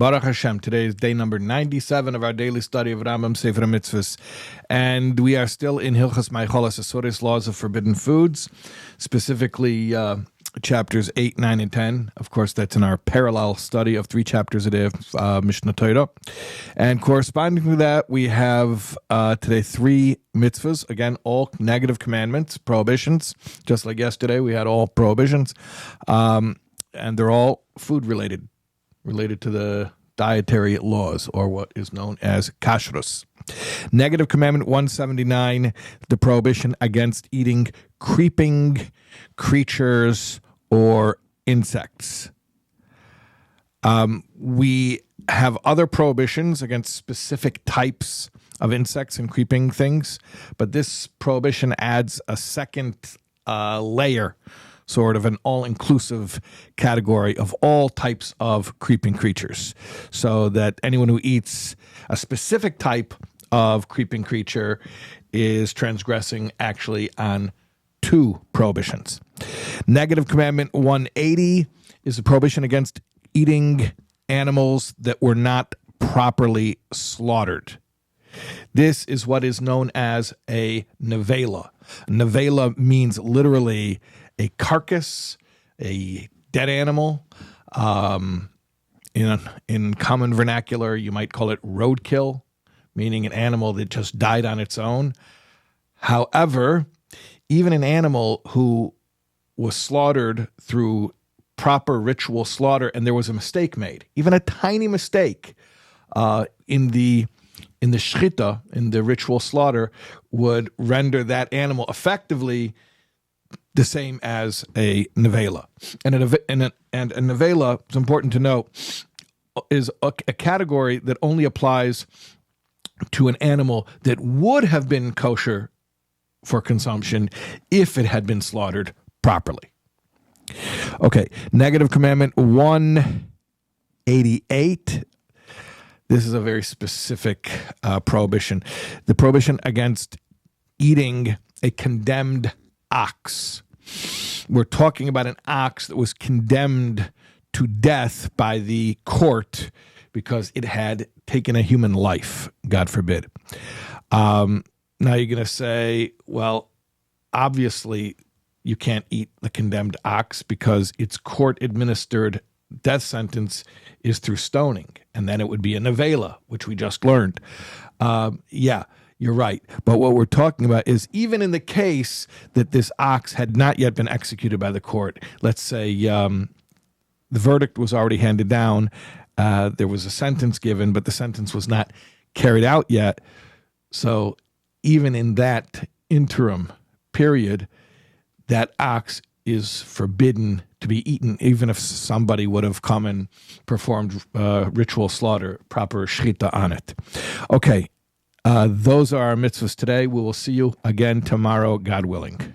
Baruch Hashem, today is day number 97 of our daily study of Rambam, Sefer, HaMitzvos. And we are still in Hilchos Ma'acholos Asuros, Laws of Forbidden Foods, specifically chapters 8, 9, and 10. Of course, that's in our parallel study of 3 chapters a day of Mishnah Torah. And corresponding to that, we have today 3 mitzvahs. Again, all negative commandments, prohibitions. Just like yesterday, we had all prohibitions. And they're all food-related. Related to the dietary laws, or what is known as kashrus. Negative commandment 179, the prohibition against eating creeping creatures or insects. We have other prohibitions against specific types of insects and creeping things, but this prohibition adds a second layer, sort of an all-inclusive category of all types of creeping creatures, so that anyone who eats a specific type of creeping creature is transgressing actually on 2 prohibitions. Negative commandment 180 is a prohibition against eating animals that were not properly slaughtered. This is what is known as a nevela. Nevela means literally a carcass, a dead animal. In common vernacular, you might call it roadkill, meaning an animal that just died on its own. However, even an animal who was slaughtered through proper ritual slaughter and there was a mistake made, even a tiny mistake in the shchita, in the ritual slaughter, would render that animal effectively the same as a nevela. And a nevela, it's important to note, is a category that only applies to an animal that would have been kosher for consumption if it had been slaughtered properly. Okay, negative commandment 188. This is a very specific prohibition. The prohibition against eating a condemned ox. We're talking about an ox that was condemned to death by the court because it had taken a human life, God forbid. Now you're going to say, well, obviously you can't eat the condemned ox because its court-administered death sentence is through stoning, and then it would be a nevela, which we just learned. Yeah, you're right. But what we're talking about is even in the case that this ox had not yet been executed by the court, let's say the verdict was already handed down, there was a sentence given, but the sentence was not carried out yet. So even in that interim period, that ox is forbidden to be eaten, even if somebody would have come and performed ritual slaughter, proper shchita on it. Okay, those are our mitzvahs today. We will see you again tomorrow, God willing.